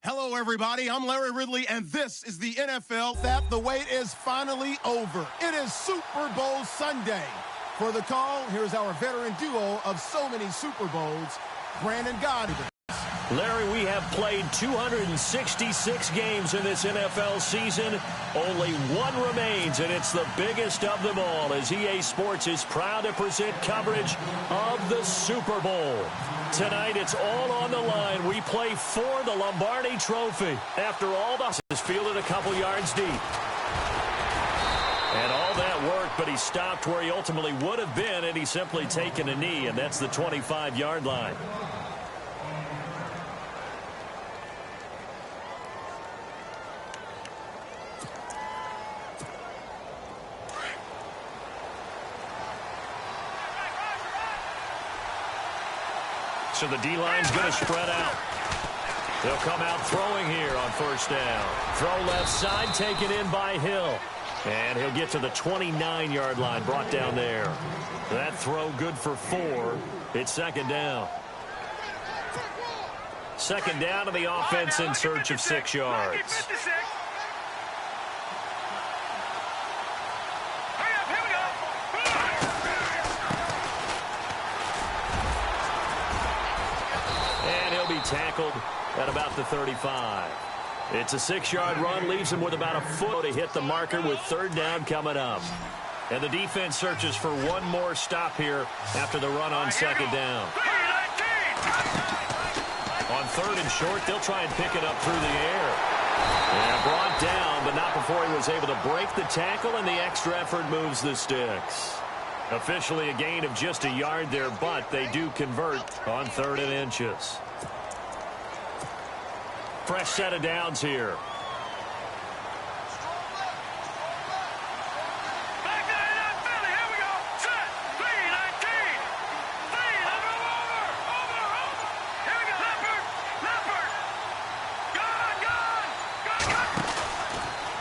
Hello, everybody. I'm Larry Ridley, and this is the NFL That the Wait is finally over. It is Super Bowl Sunday. For the call, here's our veteran duo of so many Super Bowls, Brandon Goddard. Larry, we have played 266 games in this NFL season. Only one remains, and it's the biggest of them all, as EA Sports is proud to present coverage of the Super Bowl. Tonight, it's all on the line. We play for the Lombardi Trophy. After all, the is fielded a couple yards deep. And all that worked, but he stopped where he ultimately would have been, and he's simply taken a knee, and that's the 25-yard line. So the D-line's going to spread out. They'll come out throwing here on first down. Throw left side, taken in by Hill. And he'll get to the 29-yard line, brought down there. That throw good for 4. It's second down. Second down, and the offense in search of 6 yards. Tackled at about the 35. It's a 6-yard run, leaves him with about a foot to hit the marker with third down coming up. And the defense searches for one more stop here after the run on second down. On third and short, they'll try and pick it up through the air. And brought down, but not before he was able to break the tackle, and the extra effort moves the sticks. Officially a gain of just a yard there, but they do convert on 3rd and inches. Fresh set of downs here.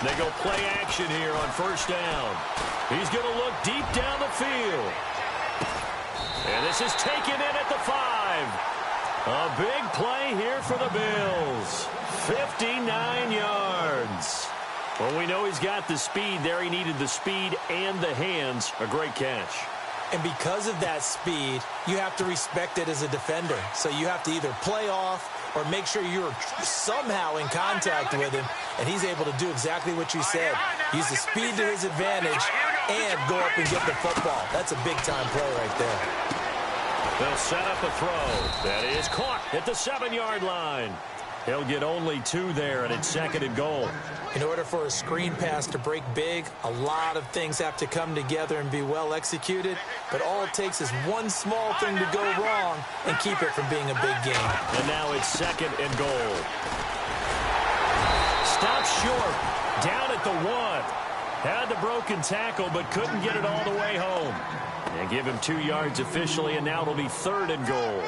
They go play action here on first down. He's going to look deep down the field. And this is taken in at the 5. A big play here for the Bills. 59 yards. Well, we know he's got the speed there. He needed the speed and the hands. A great catch. And because of that speed, you have to respect it as a defender. So you have to either play off or make sure you're somehow in contact with him. And he's able to do exactly what you said. Use the speed to his advantage and go up and get the football. That's a big-time play right there. They'll set up a throw. That is caught at the 7-yard line. He'll get only 2 there, and it's 2nd and goal. In order for a screen pass to break big, a lot of things have to come together and be well executed. But all it takes is one small thing to go wrong and keep it from being a big game. And now it's 2nd and goal. Stopped short. Down at the 1. Had the broken tackle, but couldn't get it all the way home. And give him 2 yards officially, and now it'll be 3rd and goal.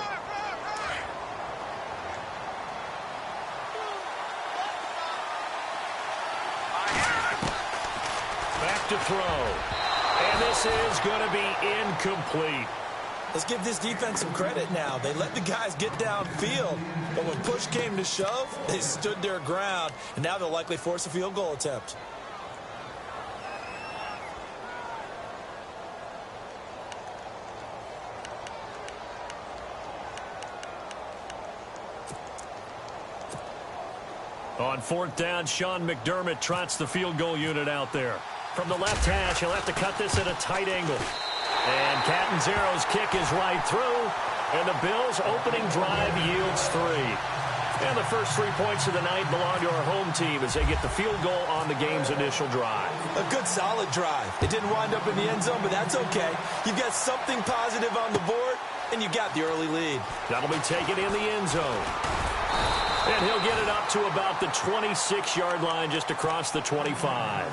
Back to throw. And this is going to be incomplete. Let's give this defense some credit now. They let the guys get downfield, but when push came to shove, they stood their ground, and now they'll likely force a field goal attempt. On 4th down, Sean McDermott trots the field goal unit out there. From the left hash, he'll have to cut this at a tight angle. And Catanzaro's kick is right through. And the Bills' opening drive yields 3. And the first 3 points of the night belong to our home team as they get the field goal on the game's initial drive. A good, solid drive. It didn't wind up in the end zone, but that's okay. You've got something positive on the board, and you got the early lead. That'll be taken in the end zone. And he'll get it up to about the 26-yard line, just across the 25.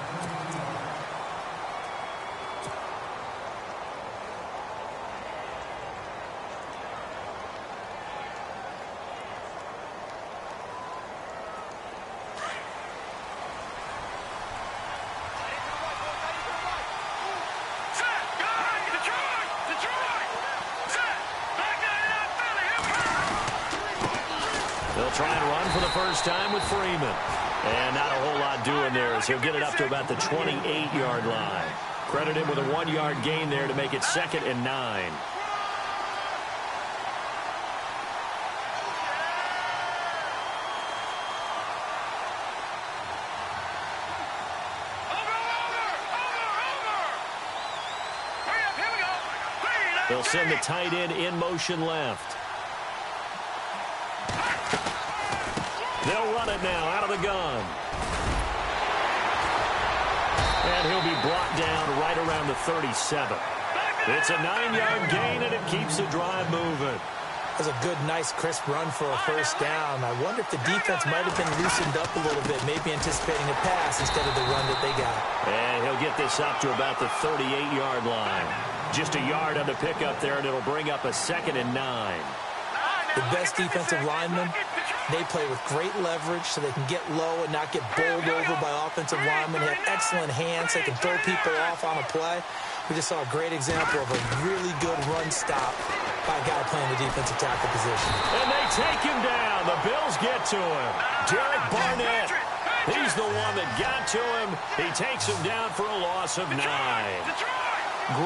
Try and run for the first time with Freeman. And not a whole lot doing there as he'll get it up to about the 28-yard line. Credit him with a 1-yard gain there to make it 2nd and 9. They'll send the tight end in motion left. They'll run it now out of the gun. And he'll be brought down right around the 37. It's a 9-yard gain, and it keeps the drive moving. That was a good, nice, crisp run for a first down. I wonder if the defense might have been loosened up a little bit, maybe anticipating a pass instead of the run that they got. And he'll get this up to about the 38-yard line. Just a yard on the pickup there, and it'll bring up a 2nd and 9. The best defensive linemen, they play with great leverage so they can get low and not get bowled over by offensive linemen. They have excellent hands. They can throw people off on a play. We just saw a great example of a really good run stop by a guy playing the defensive tackle position. And they take him down. The Bills get to him. Derek Barnett. He's the one that got to him. He takes him down for a loss of 9.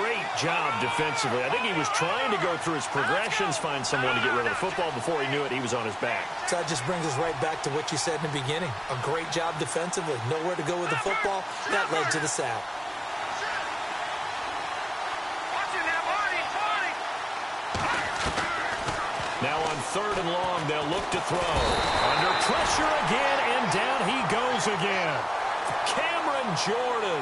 Great job defensively. I think he was trying to go through his progressions, find someone to get rid of the football. Before he knew it, he was on his back. So that just brings us right back to what you said in the beginning. A great job defensively. Nowhere to go with the football. That led to the sack. Now on 3rd and long, they'll look to throw. Under pressure again, and down he goes again. Cameron Jordan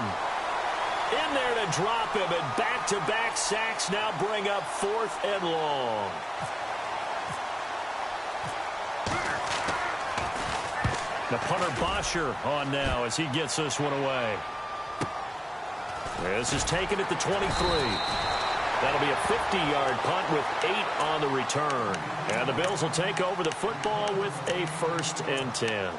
in there to drop him, and back-to-back sacks now bring up 4th and long. The punter Bosher on now as he gets this one away. This is taken at the 23. That'll be a 50-yard punt with 8 on the return. And the Bills will take over the football with a 1st and 10.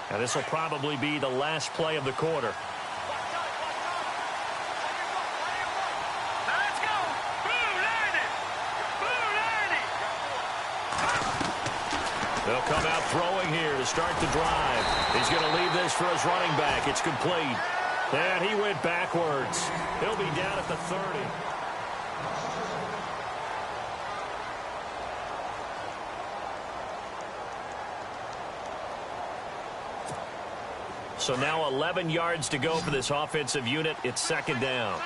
Now this will probably be the last play of the quarter. They'll come out throwing here to start the drive. He's going to leave this for his running back. It's complete. And he went backwards. He'll be down at the 30. So now 11 yards to go for this offensive unit. It's 2nd down.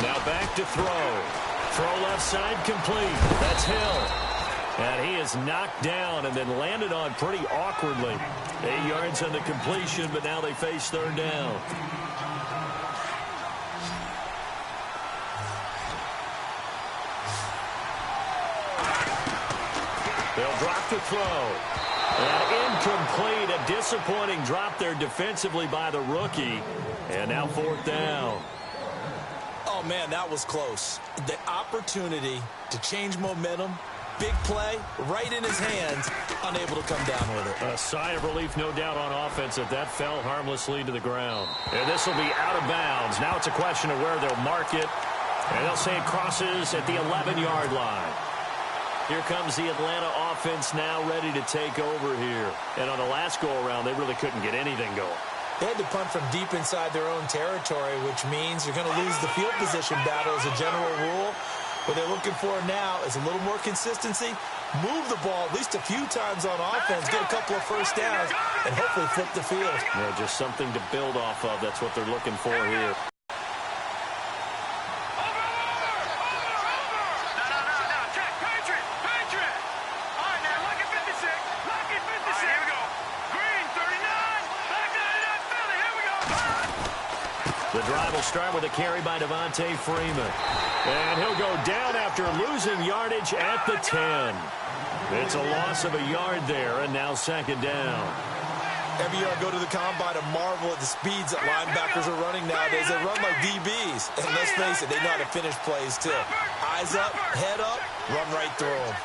Now back to throw. Throw left side complete. That's Hill. And he is knocked down and then landed on pretty awkwardly. 8 yards on the completion, but now they face 3rd down. They'll drop to throw. And incomplete. A disappointing drop there defensively by the rookie. And now 4th down. Oh, man, that was close. The opportunity to change momentum, big play, right in his hands, unable to come down with it. A sigh of relief, no doubt, on offense if that fell harmlessly to the ground. And this will be out of bounds. Now it's a question of where they'll mark it. And they'll say it crosses at the 11-yard line. Here comes the Atlanta offense now ready to take over here. And on the last go-around, they really couldn't get anything going. They had to punt from deep inside their own territory, which means you're going to lose the field position battle as a general rule. What they're looking for now is a little more consistency, move the ball at least a few times on offense, get a couple of first downs, and hopefully flip the field. Yeah, just something to build off of. That's what they're looking for here. The drive will start with a carry by Devontae Freeman. And he'll go down after losing yardage at the 10. It's a loss of a yard there, and now 2nd down. Every year I go to the combine and marvel at the speeds that linebackers are running nowadays. They run like DBs. And let's face it, they know how to finish plays too. Eyes up, head up, run right through them.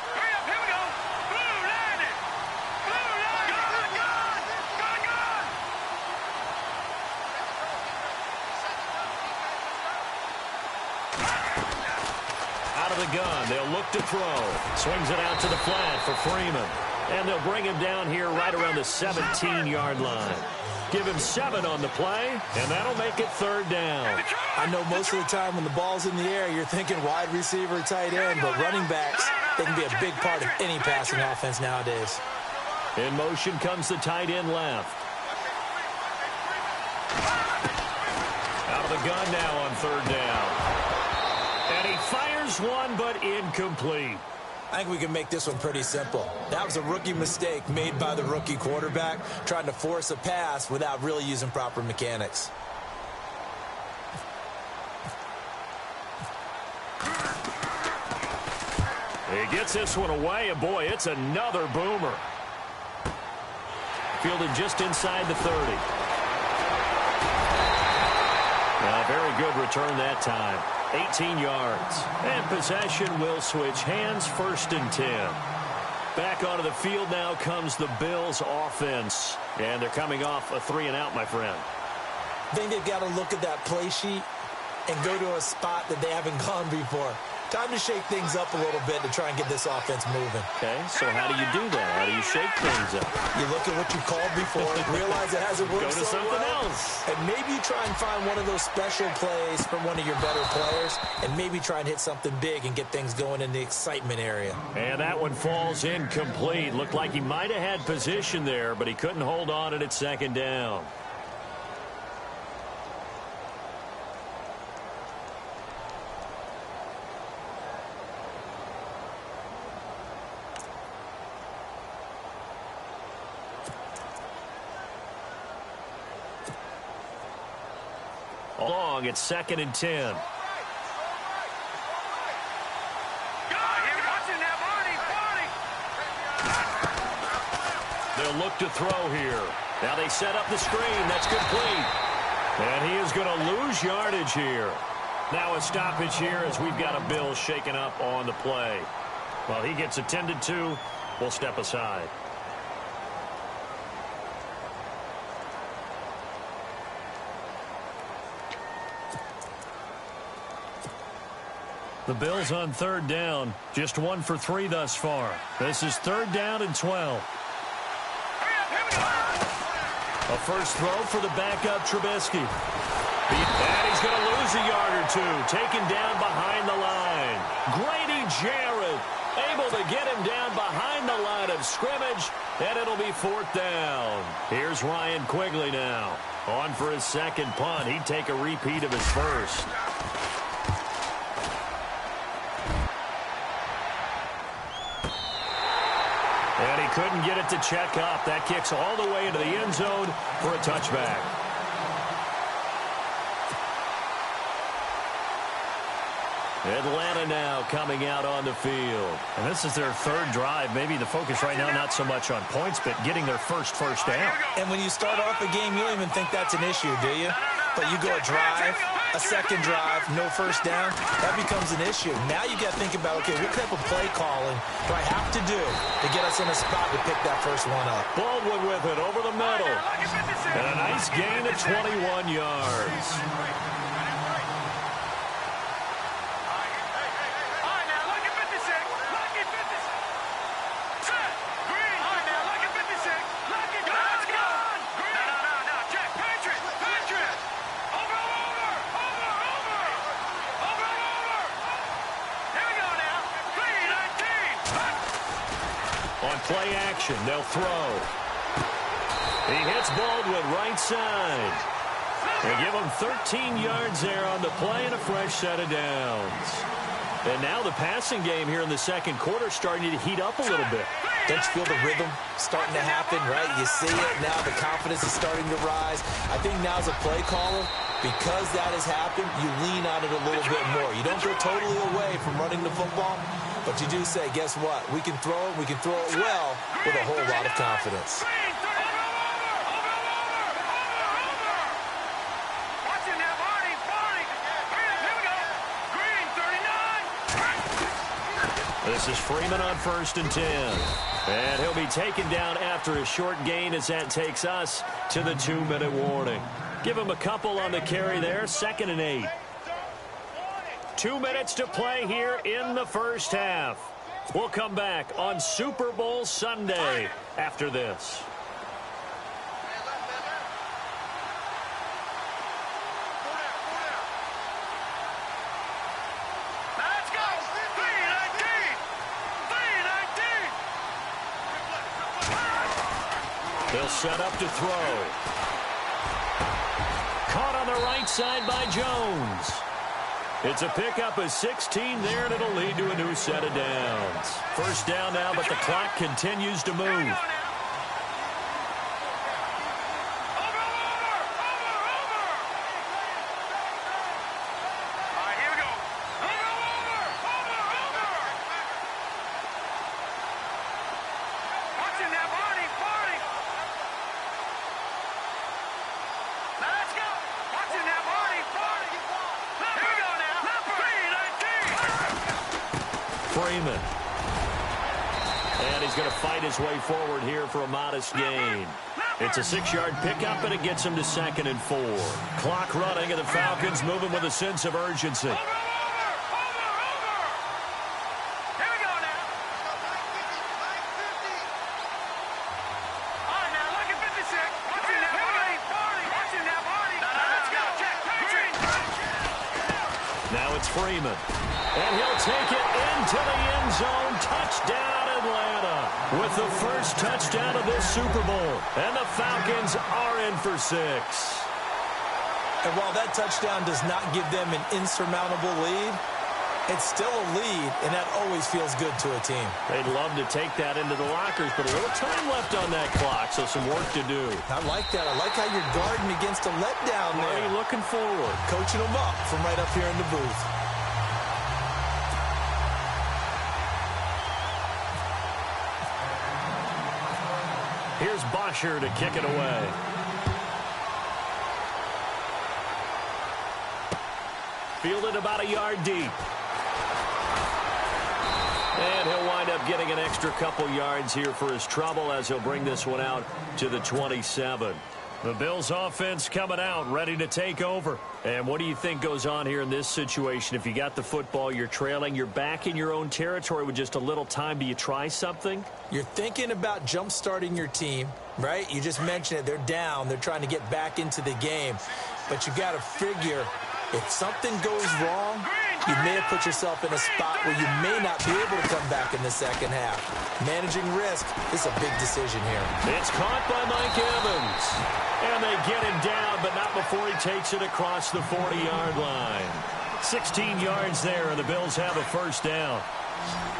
of the gun. They'll look to throw. Swings it out to the flat for Freeman. And they'll bring him down here right around the 17-yard line. Give him 7 on the play, and that'll make it 3rd down. I know most of the time when the ball's in the air, you're thinking wide receiver, tight end, but running backs, they can be a big part of any passing offense nowadays. In motion comes the tight end left. Out of the gun now on 3rd down. And he fires one, but incomplete. I think we can make this one pretty simple. That was a rookie mistake made by the rookie quarterback, trying to force a pass without really using proper mechanics. He gets this one away, and boy, it's another boomer. Fielded just inside the 30. A very good return that time. 18 yards. And possession will switch hands, 1st and 10. Back onto the field now comes the Bills offense. And they're coming off a 3-and-out, my friend. I think they've got to look at that play sheet and go to a spot that they haven't gone before. Time to shake things up a little bit to try and get this offense moving. Okay, so how do you do that? How do you shake things up? You look at what you called before, realize it hasn't worked Go to so something well, else. and maybe you try and find one of those special plays from one of your better players, and maybe try and hit something big and get things going in the excitement area. And that one falls incomplete. Looked like he might have had position there, but he couldn't hold on at 2nd down. Long, it's 2nd and 10. They'll look to throw here. Now they set up the screen. That's complete. And he is going to lose yardage here. Now a stoppage here as we've got a Bill shaken up on the play. Well, he gets attended to. We'll step aside. The Bills on 3rd down. Just 1 for 3 thus far. This is 3rd down and 12. A first throw for the backup Trubisky. And he's going to lose a yard or 2. Taken down behind the line. Grady Jarrett able to get him down behind the line of scrimmage. And it'll be 4th down. Here's Ryan Quigley now. On for his 2nd punt. He'd take a repeat of his first. And he couldn't get it to check up. That kicks all the way into the end zone for a touchback. Atlanta now coming out on the field. And this is their 3rd drive. Maybe the focus right now not so much on points, but getting their first down. And when you start off a game, you don't even think that's an issue, do you? But you go a drive, a 2nd drive, no first down, that becomes an issue. Now you got to think about, okay, what type of play calling do I have to do to get us in a spot to pick that first one up? Baldwin with it over the middle. And a nice gain of 21 yards. Play action. They'll throw. He hits Baldwin right side. They give him 13 yards there on the play and a fresh set of downs. And now the passing game here in the 2nd quarter starting to heat up a little bit. Don't you feel the rhythm starting to happen, right? You see it now. The confidence is starting to rise. I think now as a play caller, because that has happened, you lean on it a little bit more. You don't go totally away from running the football, but you do say, guess what? We can throw it. We can throw it well with a whole lot of confidence. This is Freeman on 1st and 10. And he'll be taken down after a short gain as that takes us to the 2-minute warning. Give him a couple on the carry there. 2nd and 8. 2 minutes to play here in the first half. We'll come back on Super Bowl Sunday after this. They'll set up to throw. Caught on the right side by Jones. It's a pickup of 16 there, and it'll lead to a new set of downs. First down now, but the clock continues to move. Freeman. And he's going to fight his way forward here for a modest gain. It's a 6-yard pickup, and it gets him to 2nd and 4. Clock running, and the Falcons moving with a sense of urgency. Now it's Freeman. And he'll take it into the end zone. Touchdown, Atlanta. With the first touchdown of this Super Bowl. And the Falcons are in for 6. And while that touchdown does not give them an insurmountable lead, it's still a lead, and that always feels good to a team. They'd love to take that into the lockers, but a little time left on that clock, so some work to do. I like that. I like how you're guarding against a letdown there. Marty looking forward. Coaching them up from right up here in the booth. Here's Bosher to kick it away. Fielded about a yard deep. And he'll wind up getting an extra couple yards here for his trouble as he'll bring this one out to the 27. The Bills offense coming out, ready to take over. And what do you think goes on here in this situation? If you got the football, you're trailing, you're back in your own territory with just a little time. Do you try something? You're thinking about jump-starting your team, right? You just mentioned it. They're down. They're trying to get back into the game. But you got to figure, if something goes wrong, you may have put yourself in a spot where you may not be able to come back in the second half. Managing risk is a big decision here. It's caught by Mike Evans. And they get him down, but not before he takes it across the 40-yard line. 16 yards there, and the Bills have a first down.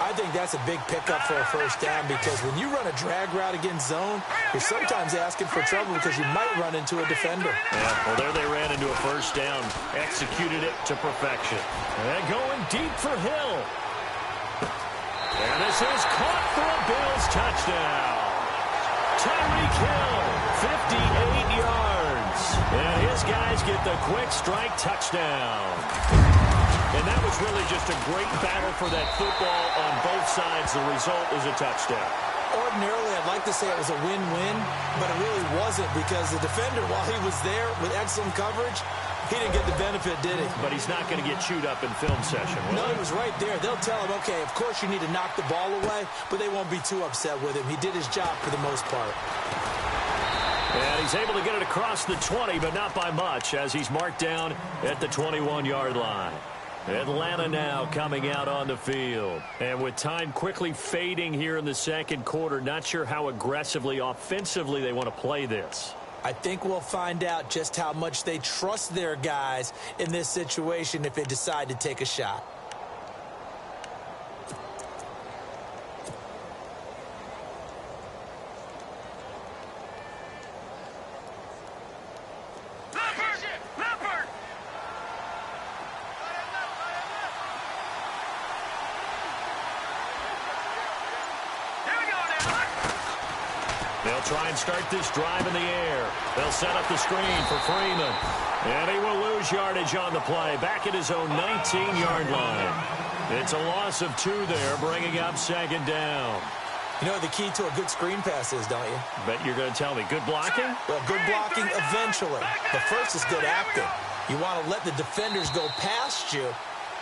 I think that's a big pickup for a first down because when you run a drag route against zone, you're sometimes asking for trouble because you might run into a defender. Yeah, well, there they ran into a first down. Executed it to perfection. And going deep for Hill. And this is caught for a Bills touchdown. Tyreek Hill, 58 yards. And his guys get the quick strike touchdown. And that was really just a great battle for that football on both sides. The result is a touchdown. Ordinarily, I'd like to say it was a win-win, but it really wasn't because the defender, while he was there with excellent coverage, he didn't get the benefit, did he? But he's not going to get chewed up in film session, will No, he? he was right there. They'll tell him, okay, of course you need to knock the ball away, but they won't be too upset with him. He did his job for the most part. And he's able to get it across the 20, but not by much, as he's marked down at the 21-yard line. Atlanta now coming out on the field. And with time quickly fading here in the second quarter, not sure how aggressively, offensively they want to play this. I think we'll find out just how much they trust their guys in this situation if they decide to take a shot. Try and start this drive in the air. They'll set up the screen for Freeman. And he will lose yardage on the play. Back at his own 19-yard line. It's a loss of 2 there, bringing up second down. You know what the key to a good screen pass is, don't you? Bet you're going to tell me. Good blocking? Well, good blocking eventually. But first is good acting. You want to let the defenders go past you,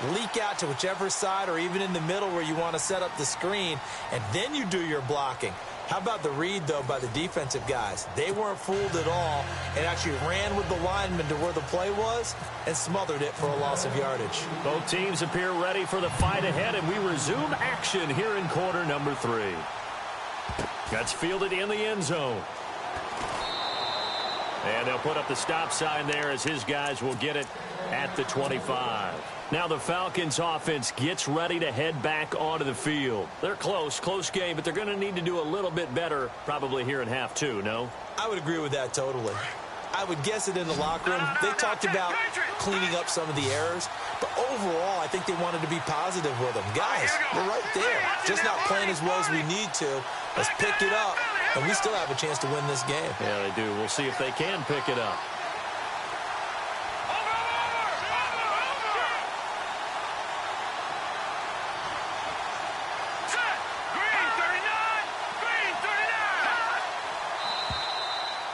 leak out to whichever side or even in the middle where you want to set up the screen, and then you do your blocking. How about the read, though, by the defensive guys? They weren't fooled at all and actually ran with the lineman to where the play was and smothered it for a loss of yardage. Both teams appear ready for the fight ahead, and we resume action here in quarter number 3. That's fielded in the end zone. And they'll put up the stop sign there as his guys will get it at the 25. Now the Falcons offense gets ready to head back onto the field. They're close game, but they're going to need to do a little bit better probably here in half 2, no? I would agree with that totally. I would guess it in the locker room. They talked about cleaning up some of the errors, but overall I think they wanted to be positive with them. Guys, we're right there. Just not playing as well as we need to. Let's pick it up, and we still have a chance to win this game. Yeah, they do. We'll see if they can pick it up.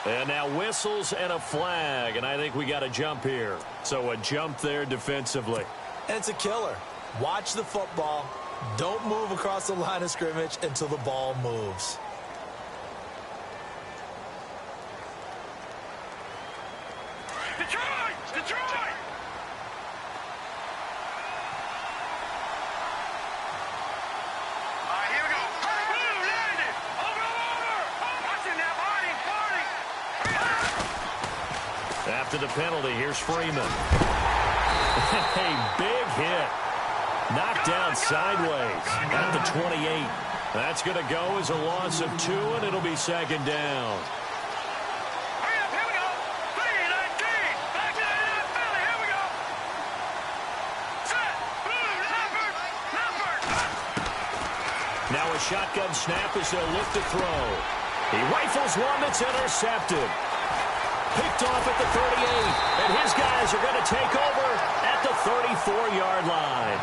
And now whistles and a flag, and I think we got a jump here. So a jump there defensively. And it's a killer. Watch the football. Don't move across the line of scrimmage until the ball moves. Detroit! Here we go. Landed. Over. Watching that body. After the penalty, here's Freeman. A big hit. Knocked down sideways at the 28. That's going to go as a loss of 2, and it'll be second down. Here we go. 3-19. Back to the NFL. Here we go. Set. Lambert. Now a shotgun snap as they'll look to throw. He rifles one that's intercepted. Picked off at the 38, and his guys are going to take over at the 34-yard line.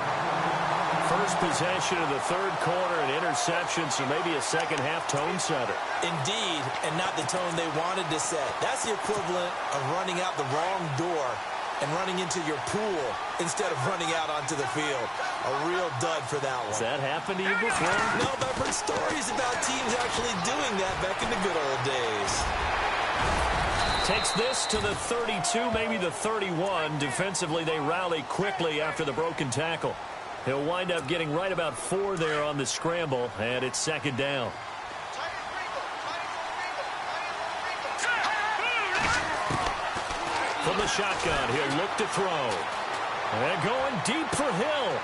First possession of the third quarter, an interception, so maybe a second-half tone setter. Indeed, and not the tone they wanted to set. That's the equivalent of running out the wrong door and running into your pool instead of running out onto the field. A real dud for that one. Has that happened to you before? No, but I've heard stories about teams actually doing that back in the good old days. Takes this to the 32, maybe the 31. Defensively, they rally quickly after the broken tackle. He'll wind up getting right about 4 there on the scramble, and it's second down. From the shotgun, he'll look to throw. And going deep for Hill.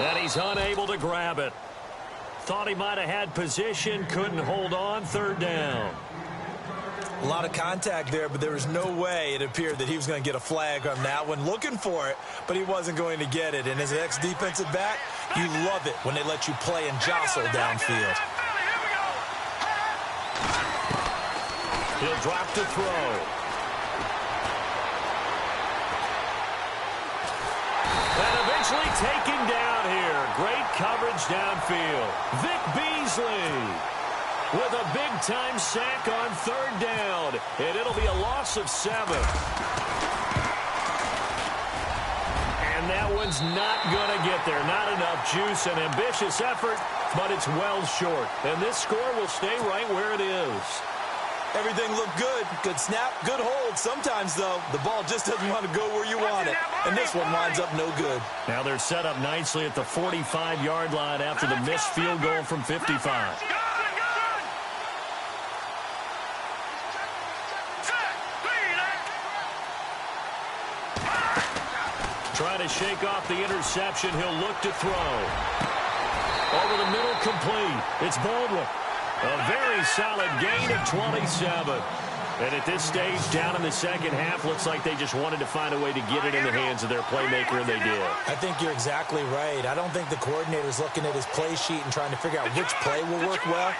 And he's unable to grab it. Thought he might have had position, couldn't hold on, third down. A lot of contact there, but there was no way it appeared that he was going to get a flag on that one. Looking for it, but he wasn't going to get it. And as an ex-defensive back, you love it when they let you play and jostle downfield. He'll drop to throw. And eventually taken down here. Great coverage downfield. Vic Beasley with a big-time sack on third down. And it'll be a loss of 7. And that one's not going to get there. Not enough juice. An ambitious effort, but it's well short. And this score will stay right where it is. Everything looked good. Good snap, good hold. Sometimes, though, the ball just doesn't want to go where you want it. And this one winds up no good. Now they're set up nicely at the 45-yard line after the missed field goal from 55. Trying to shake off the interception. He'll look to throw. Over the middle, complete. It's Baldwin. A very solid gain of 27. And at this stage, down in the second half, looks like they just wanted to find a way to get it in the hands of their playmaker, and they did. I think you're exactly right. I don't think the coordinator's looking at his play sheet and trying to figure out which play will work well.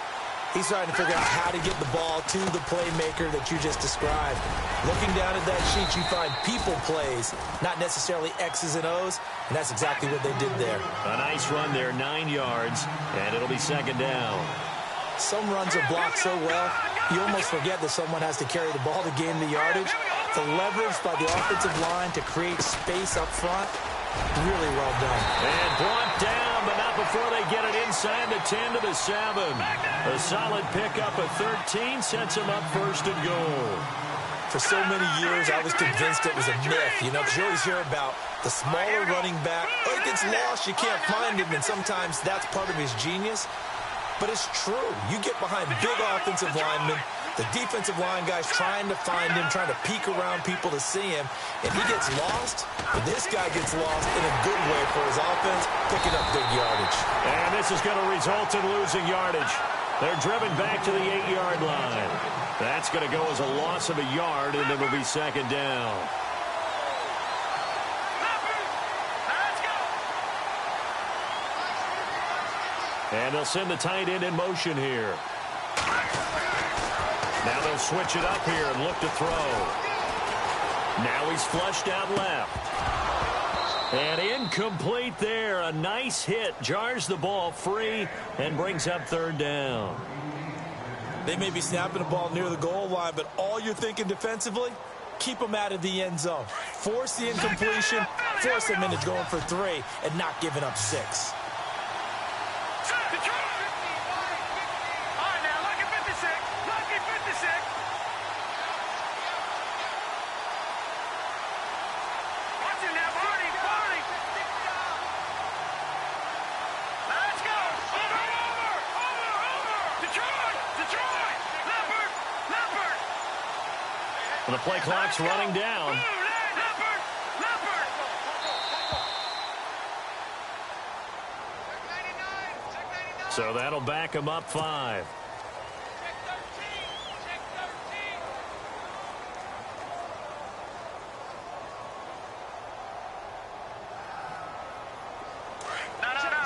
He's trying to figure out how to get the ball to the playmaker that you just described. Looking down at that sheet, you find people plays, not necessarily X's and O's, and that's exactly what they did there. A nice run there, 9 yards, and it'll be second down. Some runs are blocked so well, you almost forget that someone has to carry the ball to gain the yardage. The leverage by the offensive line to create space up front, Really well done. And brought down, but not before they get it inside the 10 to the 7. A solid pickup of 13 sets him up first and goal. For so many years, I was convinced it was a myth, you know, because you always hear about the smaller running back. Oh, he gets lost, you can't find him, and sometimes that's part of his genius. But it's true. You get behind big offensive linemen, the defensive line guys trying to find him, trying to peek around people to see him, and he gets lost, but this guy gets lost in a good way for his offense, picking up big yardage. And this is going to result in losing yardage. They're driven back to the 8-yard line. That's going to go as a loss of a yard, and it'll be second down. And they'll send the tight end in motion here. Now they'll switch it up here and look to throw. Now he's flushed out left. And incomplete there. A nice hit. Jars the ball free and brings up third down. They may be snapping the ball near the goal line, but all you're thinking defensively, keep them out of the end zone. Force the incompletion, force them into going for 3, and not giving up 6. The play clock's running down. So that'll back him up 5.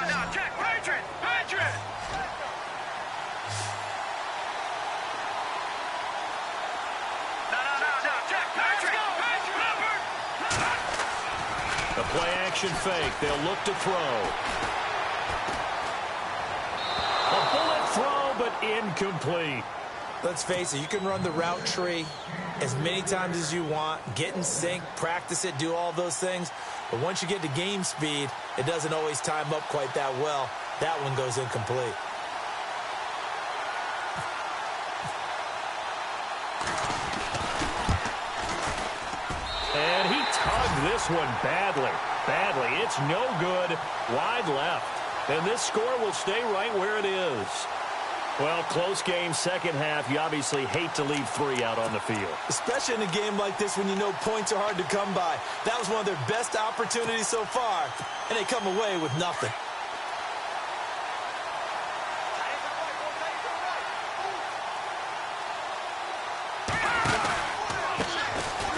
No, check, Patriot! The play action fake. They'll look to throw. A bullet throw, but incomplete. Let's face it, you can run the route tree as many times as you want, get in sync, practice it, do all those things. But once you get to game speed, it doesn't always time up quite that well. That one goes incomplete. And he tugged this one badly. It's no good. Wide left. And this score will stay right where it is. Well, close game, second half. You obviously hate to leave 3 out on the field. Especially in a game like this when you know points are hard to come by. That was one of their best opportunities so far, and they come away with nothing.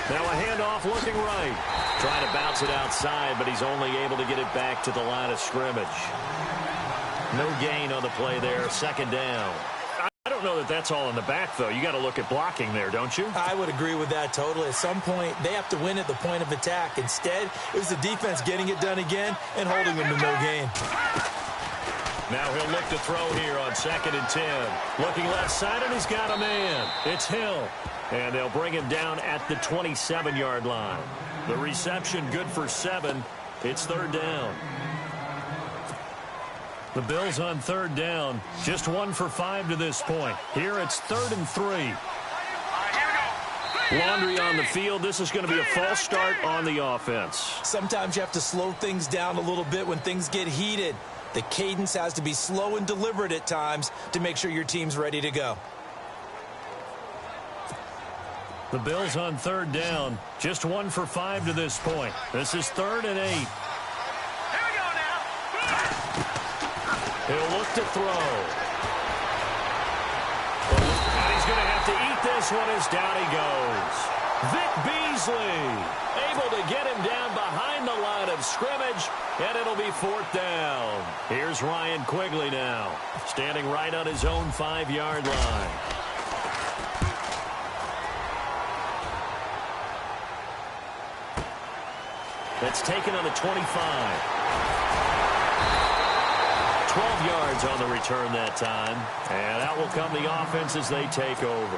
Now a handoff looking right. Trying to bounce it outside, but he's only able to get it back to the line of scrimmage. No gain on the play there, second down. I don't know that that's all in the back, though. You got to look at blocking there, don't you? I would agree with that totally. At some point, they have to win at the point of attack. Instead, it was the defense getting it done again and holding them to no gain. Now he'll look to throw here on 2nd and 10. Looking left side, and he's got a man. It's Hill. And they'll bring him down at the 27-yard line. The reception good for 7. It's third down. The Bills on third down. Just 1 for 5 to this point. Here it's 3rd and 3. Laundry on the field. This is going to be a false start on the offense. Sometimes you have to slow things down a little bit when things get heated. The cadence has to be slow and deliberate at times to make sure your team's ready to go. The Bills on third down. Just 1 for 5 to this point. This is 3rd and 8. Here we go now. He'll look to throw. And he's going to have to eat this one as down he goes. Vic Beasley able to get him down behind the line of scrimmage, and it'll be 4th down. Here's Ryan Quigley now, standing right on his own 5-yard line. That's taken on the 25. 12 yards on the return that time. And out will come the offense as they take over.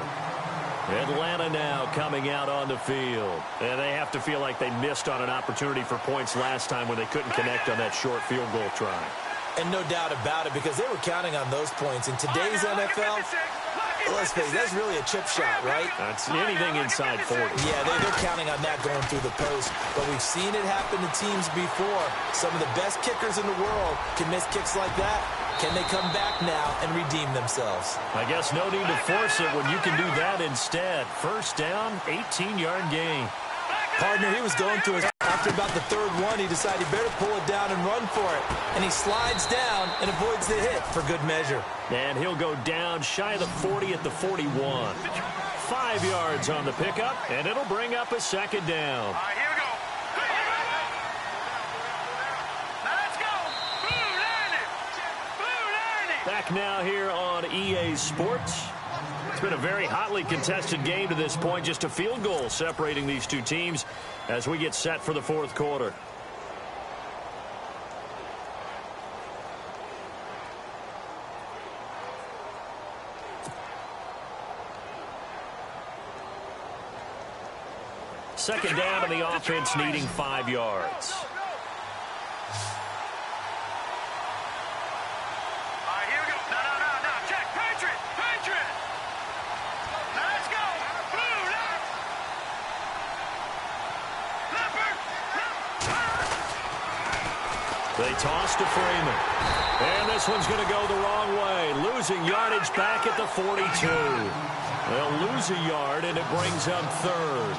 Atlanta now coming out on the field. And they have to feel like they missed on an opportunity for points last time when they couldn't connect on that short field goal try. And no doubt about it, because they were counting on those points. In today's NFL, let's face it, that's really a chip shot, right? That's anything inside 40. Yeah, they're counting on that going through the post. But we've seen it happen to teams before. Some of the best kickers in the world can miss kicks like that. Can they come back now and redeem themselves? I guess no need to force it when you can do that instead. First down, 18-yard gain. Partner, he was going through it. After about the third one, he decided he better pull it down and run for it. And he slides down and avoids the hit for good measure. And he'll go down shy of the 40 at the 41. 5 yards on the pickup, and it'll bring up a second down. All right, here we go. Now let's go. Blue 90. Back now here on EA Sports. It's been a very hotly contested game to this point. Just a field goal separating these two teams as we get set for the fourth quarter. Second down, and the offense needing 5 yards. They toss to Freeman. And this one's going to go the wrong way. Losing yardage back at the 42. They'll lose a yard, and it brings up third.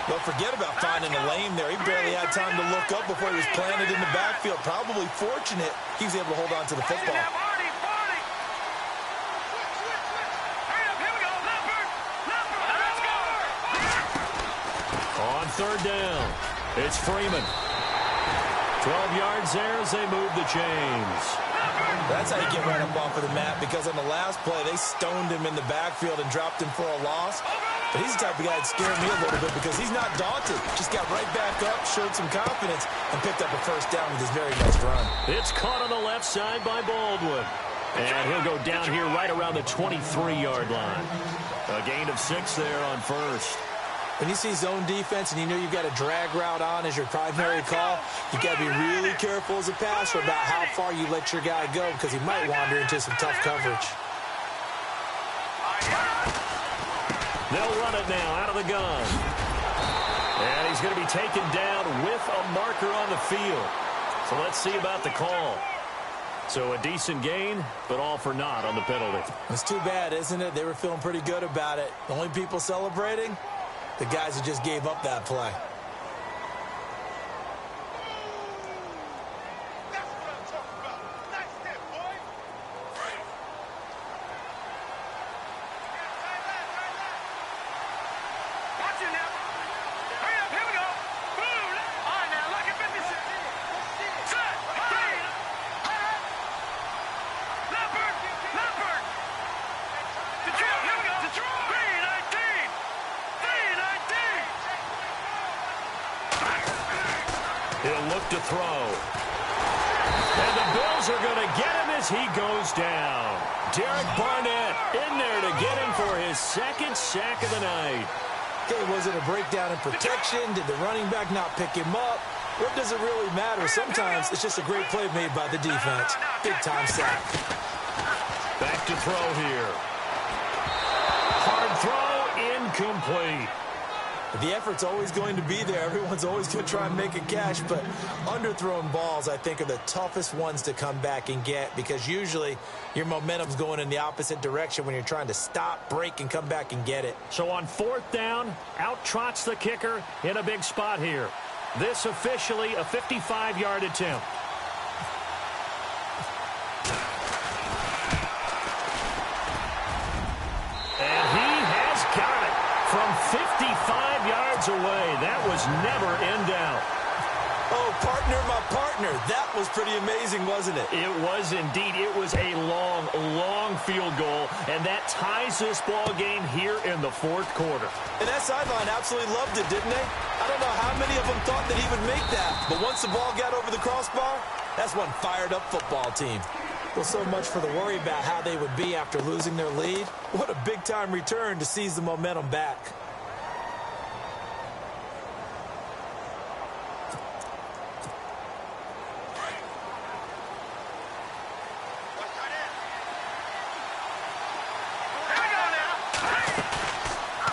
Don't forget about finding a lane there. He barely had time to look up before he was planted in the backfield. Probably fortunate he was able to hold on to the football. On third down, it's Freeman. 12 yards there as they move the chains. That's how you get right up off of the mat, because on the last play, they stoned him in the backfield and dropped him for a loss. But he's the type of guy that scared me a little bit because he's not daunted. Just got right back up, showed some confidence, and picked up a first down with his very next run. It's caught on the left side by Baldwin. And he'll go down here right around the 23-yard line. A gain of 6 there on first. When you see zone defense and you know you've got a drag route on as your primary call, you've got to be really careful as a passer about how far you let your guy go, because he might wander into some tough coverage. They'll run it now out of the gun. And he's going to be taken down with a marker on the field. So let's see about the call. So a decent gain, but all for naught on the penalty. It's too bad, isn't it? They were feeling pretty good about it. The only people celebrating, the guys who just gave up that play. He'll look to throw. And the Bills are going to get him as he goes down. Derek Barnett in there to get him for his second sack of the night. Okay, was it a breakdown in protection? Did the running back not pick him up? What does it really matter? Sometimes it's just a great play made by the defense. Big-time sack. Back to throw here. Hard throw, incomplete. The effort's always going to be there. Everyone's always going to try and make a catch, but underthrown balls, I think, are the toughest ones to come back and get, because usually your momentum's going in the opposite direction when you're trying to stop, break, and come back and get it. So on fourth down, out trots the kicker in a big spot here. This officially a 55-yard attempt. And he has got it from 55 yards away. That was never in doubt. Oh, partner, my partner. That was pretty amazing, wasn't it? It was indeed. It was a long, long field goal, and that ties this ball game here in the fourth quarter. And that sideline absolutely loved it, didn't they? I don't know how many of them thought that he would make that, but once the ball got over the crossbar, that's one fired-up football team. Well, so much for the worry about how they would be after losing their lead. What a big-time return to seize the momentum back.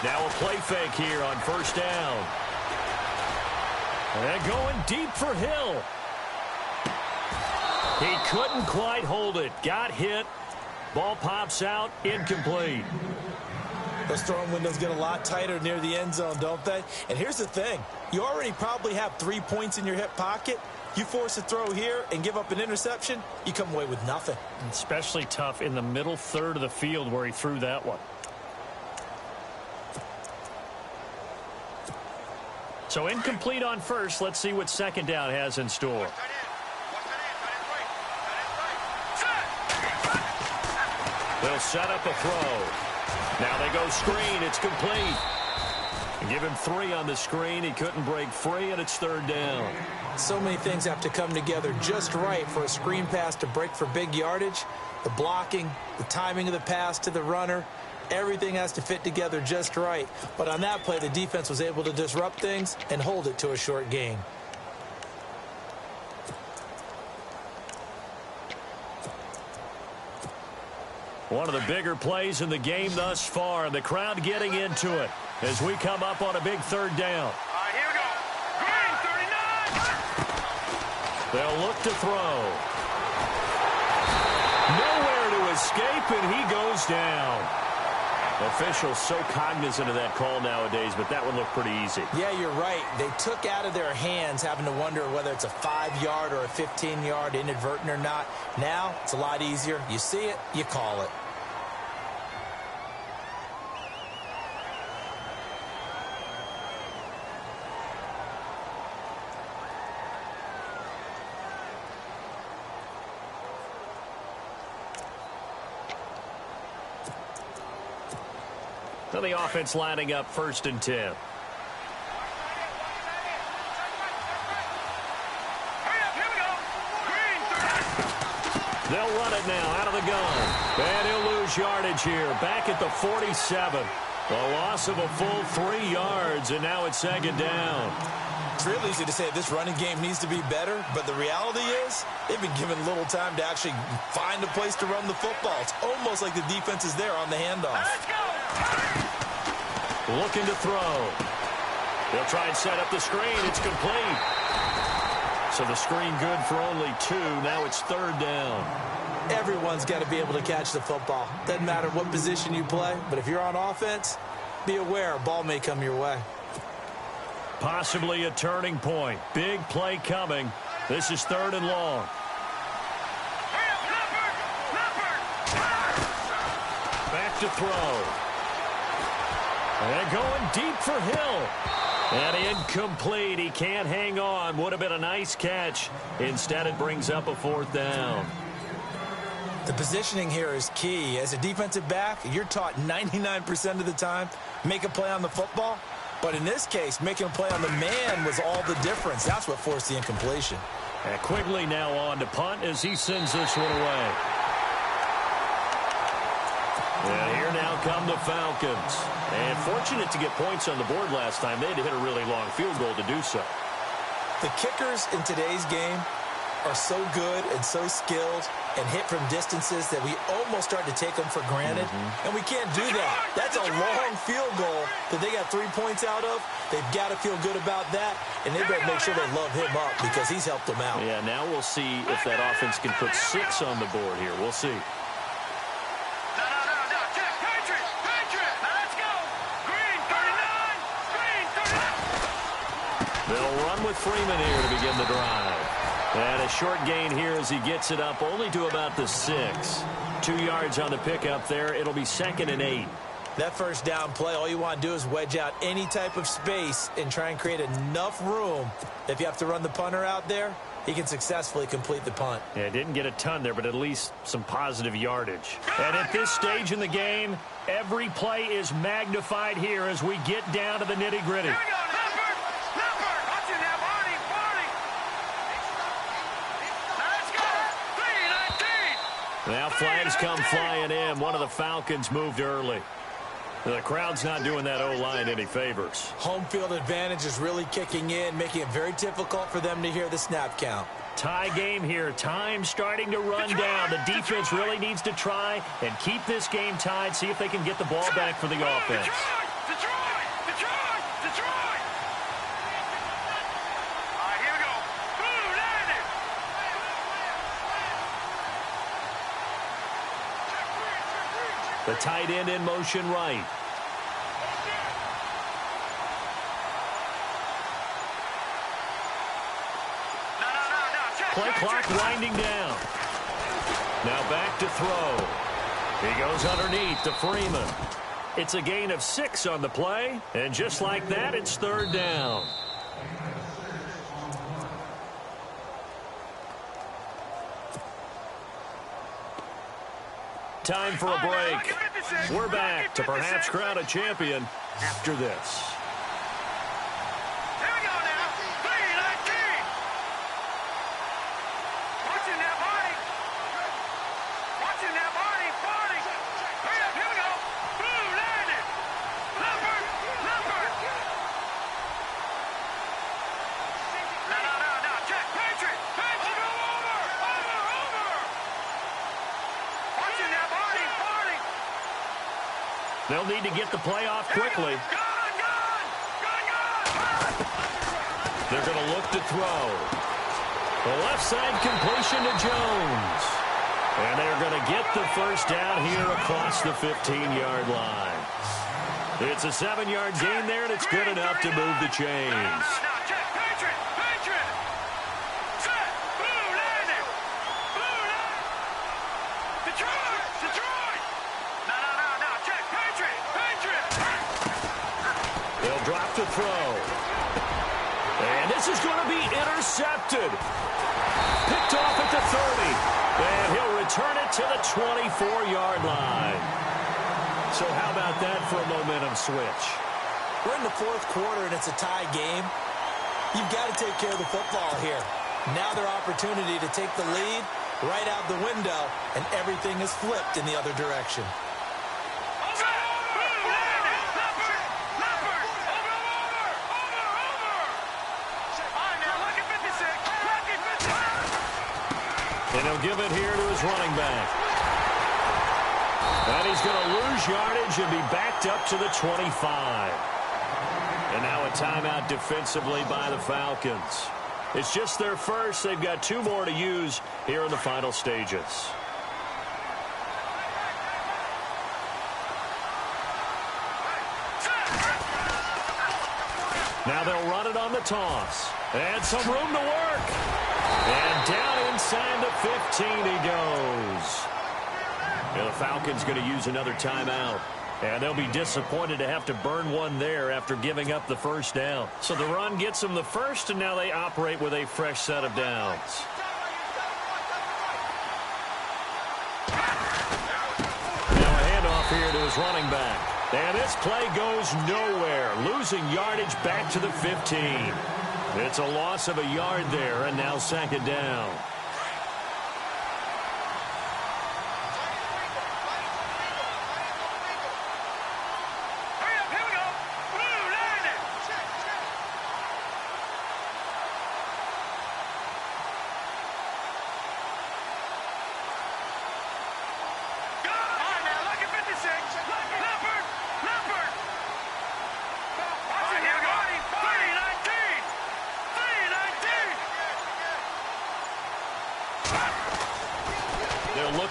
Now a play fake here on first down. And going deep for Hill. He couldn't quite hold it. Got hit. Ball pops out. Incomplete. Those throwing windows get a lot tighter near the end zone, don't they? And here's the thing. You already probably have 3 points in your hip pocket. You force a throw here and give up an interception, you come away with nothing. Especially tough in the middle third of the field where he threw that one. So incomplete on first. Let's see what second down has in store. They'll set up a throw. Now they go screen. It's complete. Give him 3 on the screen. He couldn't break free, and it's third down. So many things have to come together just right for a screen pass to break for big yardage. The blocking, the timing of the pass to the runner, everything has to fit together just right. But on that play, the defense was able to disrupt things and hold it to a short gain. One of the bigger plays in the game thus far, and the crowd getting into it as we come up on a big third down. All right, here we go. Green, 39. They'll look to throw. Nowhere to escape, and he goes down. Officials so cognizant of that call nowadays, but that one looked pretty easy. Yeah, you're right. They took out of their hands having to wonder whether it's a 5-yard or a 15-yard inadvertent or not. Now, it's a lot easier. You see it, you call it. So the offense lining up 1st and 10. Hurry up, here we go. Green, 30. They'll run it now out of the gun. And he'll lose yardage here. Back at the 47. A loss of a full 3 yards, and now it's second down. It's real easy to say this running game needs to be better, but the reality is they've been given little time to actually find a place to run the football. It's almost like the defense is there on the handoff. Let's go. Looking to throw. They'll try and set up the screen. It's complete. So the screen good for only 2. Now it's third down. Everyone's got to be able to catch the football. Doesn't matter what position you play, but if you're on offense, be aware a ball may come your way. Possibly a turning point. Big play coming. This is 3rd and long. Hurry up, Leopard. Back to throw. And going deep for Hill. And incomplete. He can't hang on. Would have been a nice catch. Instead, it brings up a 4th down. The positioning here is key. As a defensive back, you're taught 99% of the time, make a play on the football. But in this case, making a play on the man was all the difference. That's what forced the incompletion. And Quigley now on to punt as he sends this one away. And here now come the Falcons. And fortunate to get points on the board last time. They had to hit a really long field goal to do so. The kickers in today's game are so good and so skilled and hit from distances that we almost start to take them for granted. And we can't do that. That's a long field goal that they got 3 points out of. They've got to feel good about that, and they better make sure they love him up because he's helped them out. Yeah, now we'll see if that offense can put 6 on the board here. We'll see. No. Check. Patriot. Now let's go. Green, 39. Green, 39. They'll run with Freeman here to begin the drive. And a short gain here as he gets it up only to about the 6. 2 yards on the pickup there. It'll be 2nd and 8. That first down play, all you want to do is wedge out any type of space and try and create enough room. If you have to run the punter out there, he can successfully complete the punt. Yeah, didn't get a ton there, but at least some positive yardage. And at this stage in the game, every play is magnified here as we get down to the nitty-gritty. Here we go. Leopard. Watch it now, Barney. Now let's go. 3-19. Now flags come flying in. One of the Falcons moved early. The crowd's not doing that O-line any favors. Home field advantage is really kicking in, making it very difficult for them to hear the snap count. Tie game here. Time starting to run down. The defense really needs to try and keep this game tied, see if they can get the ball back for the offense. Detroit! All right, here we go. Blue landed. The tight end in motion right. Play clock winding down. Now back to throw. He goes underneath to Freeman. It's a gain of 6 on the play, and just like that, it's third down. Time for a break. We're back to perhaps crown a champion after this. Here we go now. 3-19. Watching that body. Watching that body. Hurry up, here we go. Blue landed. Leopard. No. Check. Patriot. Over. Watching that body. They'll need to get the play off quickly. Gone. They're going to look to throw. The left side completion to Jones. And they're going to get the first down here across the 15-yard line. It's a 7-yard gain there, and it's good enough to move the chains. Check. Patriot. Set. Blue landed. Detroit. No. Check. Patriot. They'll drop the throw. And this is going to be intercepted. Picked off at the 30. And he'll return it to the 24-yard line. So how about that for a momentum switch? We're in the fourth quarter, and it's a tie game. You've got to take care of the football here. Now their opportunity to take the lead right out the window, and everything is flipped in the other direction. And he'll give it here to his running back. And he's going to lose yardage and be backed up to the 25. And now a timeout defensively by the Falcons. It's just their first. They've got 2 more to use here in the final stages. Now they'll run it on the toss. And some room to work. And down inside the 15 he goes. And the Falcons going to use another timeout. And they'll be disappointed to have to burn one there after giving up the first down. So the run gets them the first, and now they operate with a fresh set of downs. Now a handoff here to his running back. And this play goes nowhere, losing yardage back to the 15. It's a loss of a yard there, and now second down.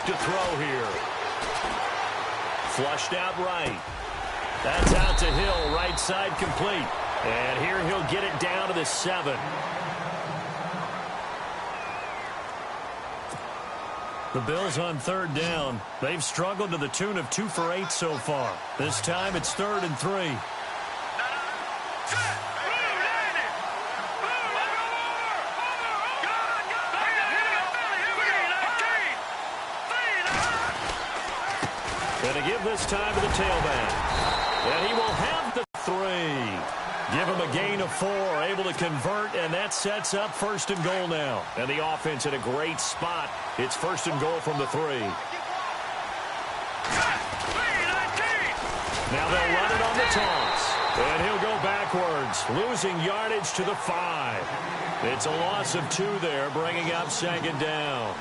To throw here. Flushed out right. That's out to Hill, right side complete. And here he'll get it down to the 7. The Bills on third down. They've struggled to the tune of 2 for 8 so far. This time it's 3rd and 3. Going to give this time to the tailback. And he will have the 3. Give him a gain of 4, able to convert, and that sets up 1st and goal now. And the offense in a great spot. It's 1st and goal from the 3. Now they'll run it on the toss. And he'll go backwards, losing yardage to the 5. It's a loss of 2 there, bringing up 2nd down.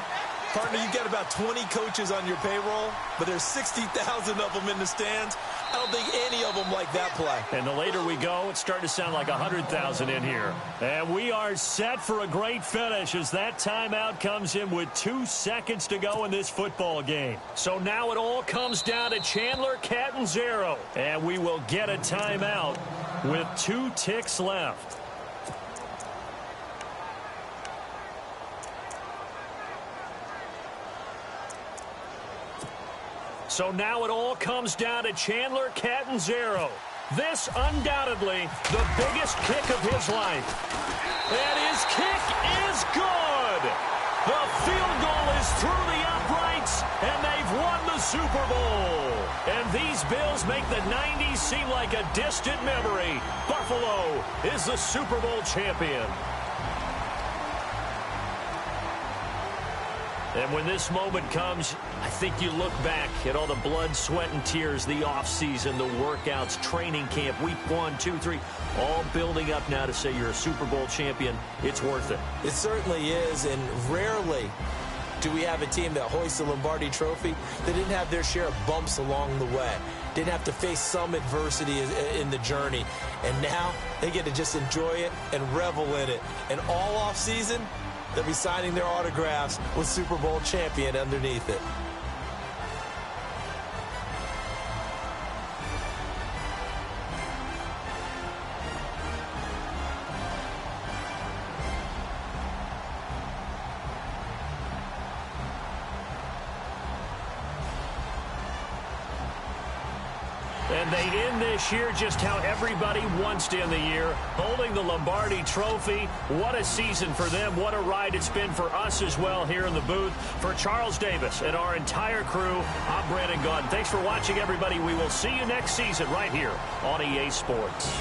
Partner, you've got about 20 coaches on your payroll, but there's 60,000 of them in the stands. I don't think any of them like that play. And the later we go, it's starting to sound like 100,000 in here. And we are set for a great finish as that timeout comes in with 2 seconds to go in this football game. So now it all comes down to Chandler Catanzaro. And we will get a timeout with 2 ticks left. So now it all comes down to Chandler Catanzaro. This undoubtedly the biggest kick of his life. And his kick is good. The field goal is through the uprights, and they've won the Super Bowl. And these Bills make the 90s seem like a distant memory. Buffalo is the Super Bowl champion. And when this moment comes, I think you look back at all the blood, sweat, and tears, the offseason, the workouts, training camp, week 1, 2, 3, all building up now to say you're a Super Bowl champion. It's worth it. It certainly is, and rarely do we have a team that hoists the Lombardi Trophy that didn't have their share of bumps along the way, didn't have to face some adversity in the journey, and now they get to just enjoy it and revel in it. And all offseason, they'll be signing their autographs with Super Bowl champion underneath it. And they end this year just how everybody wants to end the year, holding the Lombardi Trophy. What a season for them. What a ride it's been for us as well here in the booth. For Charles Davis and our entire crew, I'm Brandon Gaudin. Thanks for watching, everybody. We will see you next season right here on EA Sports.